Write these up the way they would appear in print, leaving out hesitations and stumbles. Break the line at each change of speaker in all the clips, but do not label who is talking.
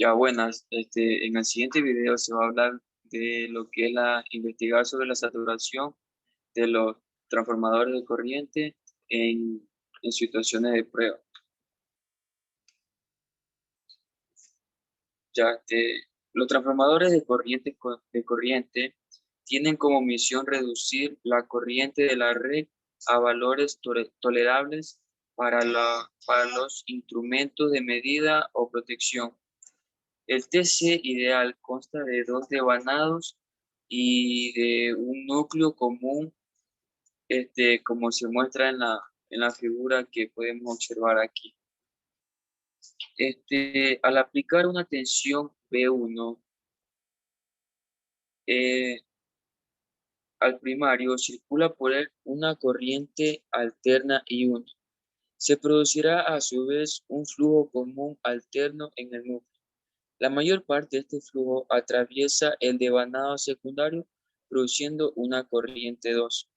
Ya buenas, en el siguiente video se va a hablar de lo que es investigar sobre la saturación de los transformadores de corriente en situaciones de prueba. Ya, los transformadores de corriente tienen como misión reducir la corriente de la red a valores tolerables para los instrumentos de medida o protección. El TC ideal consta de dos devanados y de un núcleo común, como se muestra en la figura que podemos observar aquí. Al aplicar una tensión P1 al primario, circula por él una corriente alterna I1. Se producirá a su vez un flujo común alterno en el núcleo. La mayor parte de este flujo atraviesa el devanado secundario, produciendo una corriente 2,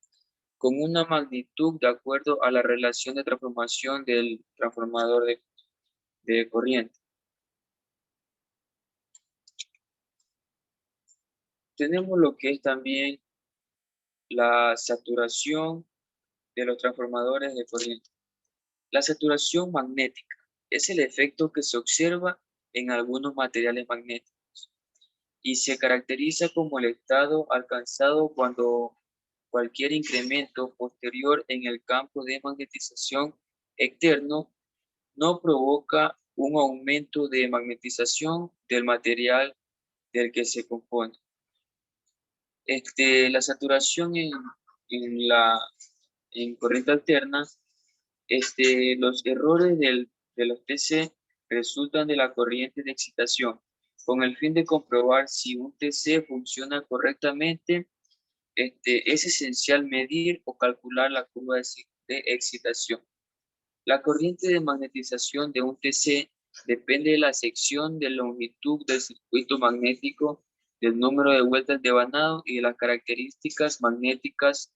con una magnitud de acuerdo a la relación de transformación del transformador de corriente. Tenemos lo que es también la saturación de los transformadores de corriente. La saturación magnética es el efecto que se observa en algunos materiales magnéticos y se caracteriza como el estado alcanzado cuando cualquier incremento posterior en el campo de magnetización externo no provoca un aumento de magnetización del material del que se compone. La saturación en corriente alterna, los errores de los TC resultan de la corriente de excitación. Con el fin de comprobar si un TC funciona correctamente, es esencial medir o calcular la curva de excitación. La corriente de magnetización de un TC depende de la sección de longitud del circuito magnético, del número de vueltas de devanado y de las características magnéticas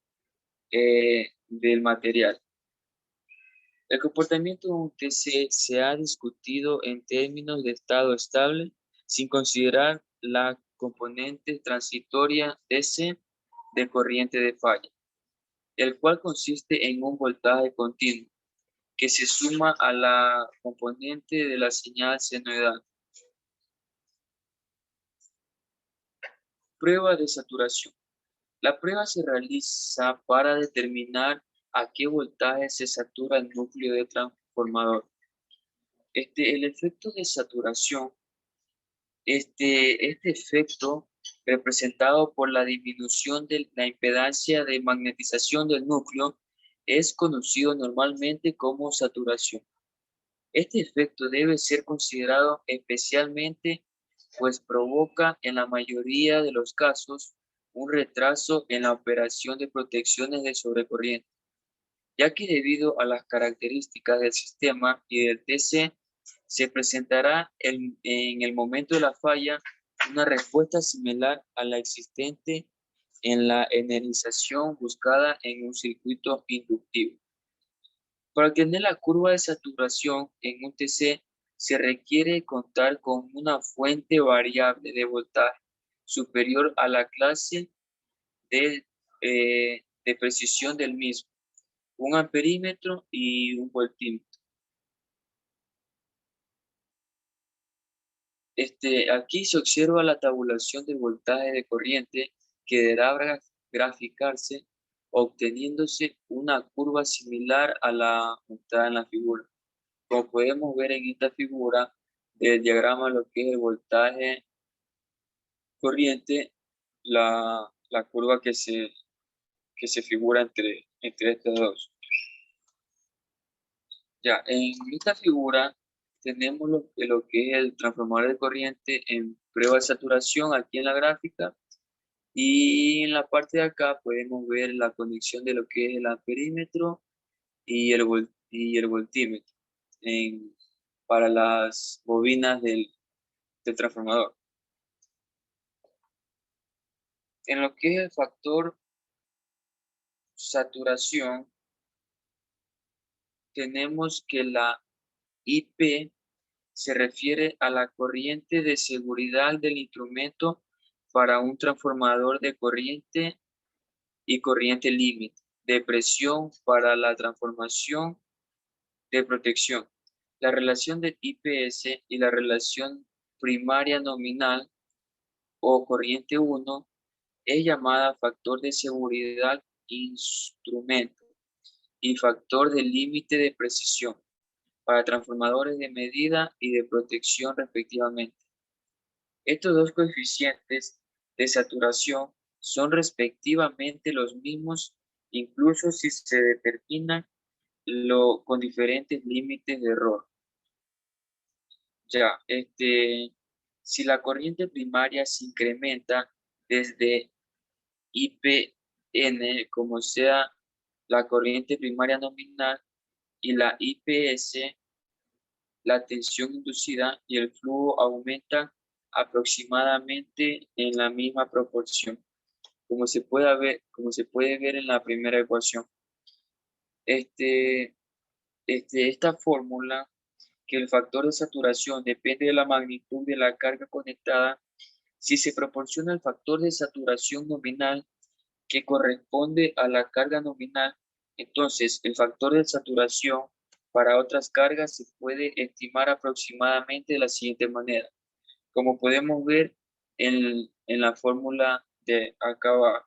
del material. El comportamiento de un TC se ha discutido en términos de estado estable, sin considerar la componente transitoria DC de corriente de falla, el cual consiste en un voltaje continuo que se suma a la componente de la señal senoidal. Prueba de saturación. La prueba se realiza para determinar a qué voltaje se satura el núcleo de transformador. El efecto de saturación, este efecto representado por la disminución de la impedancia de magnetización del núcleo, es conocido normalmente como saturación. Este efecto debe ser considerado especialmente pues provoca en la mayoría de los casos un retraso en la operación de protecciones de sobrecorriente, ya que debido a las características del sistema y del TC, se presentará en el momento de la falla una respuesta similar a la existente en la energización buscada en un circuito inductivo. Para obtener la curva de saturación en un TC, se requiere contar con una fuente variable de voltaje superior a la clase de precisión del mismo, un amperímetro y un voltímetro. Aquí se observa la tabulación del voltaje de corriente que deberá graficarse obteniéndose una curva similar a la mostrada en la figura. Como podemos ver en esta figura del diagrama, lo que es el voltaje corriente, la curva que se figura entre estos dos. Ya, en esta figura tenemos lo que es el transformador de corriente en prueba de saturación aquí en la gráfica, y en la parte de acá podemos ver la conexión de lo que es el amperímetro y el voltímetro para las bobinas del transformador. En lo que es el factor saturación, tenemos que la IP se refiere a la corriente de seguridad del instrumento para un transformador de corriente y corriente límite, de presión para la transformación de protección. La relación del IPS y la relación primaria nominal o corriente 1 es llamada factor de seguridad instrumento y factor de límite de precisión para transformadores de medida y de protección respectivamente. Estos dos coeficientes de saturación son respectivamente los mismos incluso si se determinan con diferentes límites de error. Ya, si la corriente primaria se incrementa desde IPN, como sea la corriente primaria nominal, y la IPS, la tensión inducida y el flujo aumentan aproximadamente en la misma proporción, como se puede ver en la primera ecuación. Esta fórmula, que el factor de saturación depende de la magnitud de la carga conectada, si se proporciona el factor de saturación nominal que corresponde a la carga nominal, entonces el factor de saturación para otras cargas se puede estimar aproximadamente de la siguiente manera. Como podemos ver en la fórmula de acá abajo,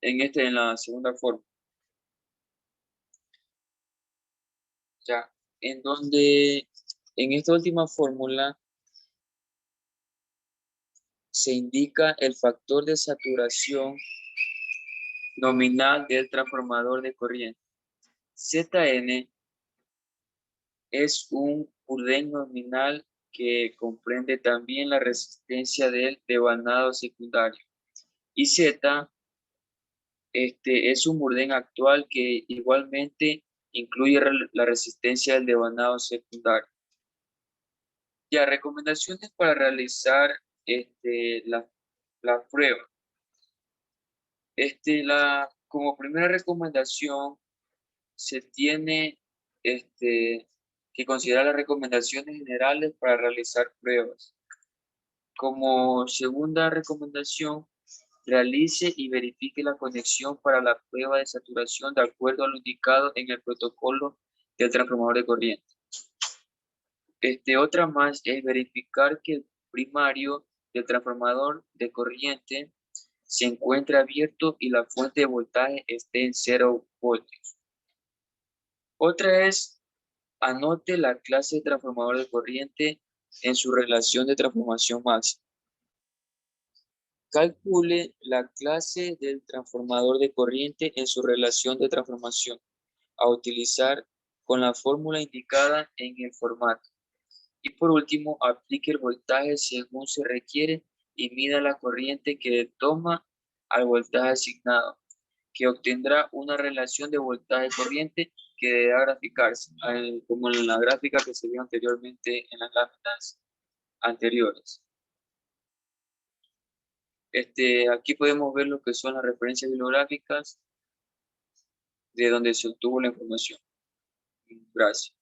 en la segunda fórmula, ya, en donde en esta última fórmula se indica el factor de saturación nominal del transformador de corriente. Zn es un Urden nominal que comprende también la resistencia del devanado secundario. Y Z es un Urden actual que igualmente incluye la resistencia del devanado secundario. Ya, recomendaciones para realizar la prueba. Como primera recomendación, se tiene que considerar las recomendaciones generales para realizar pruebas. Como segunda recomendación, realice y verifique la conexión para la prueba de saturación de acuerdo a lo indicado en el protocolo del transformador de corriente. Otra más es verificar que el primario del transformador de corriente se encuentre abierto y la fuente de voltaje esté en 0 voltios. Otra es, anote la clase de transformador de corriente en su relación de transformación máxima. Calcule la clase del transformador de corriente en su relación de transformación a utilizar con la fórmula indicada en el formato. Y por último, aplique el voltaje según se requiere y mida la corriente que toma al voltaje asignado, que obtendrá una relación de voltaje-corriente que deberá graficarse, como en la gráfica que se vio anteriormente en las láminas anteriores. Aquí podemos ver lo que son las referencias bibliográficas de donde se obtuvo la información. Gracias.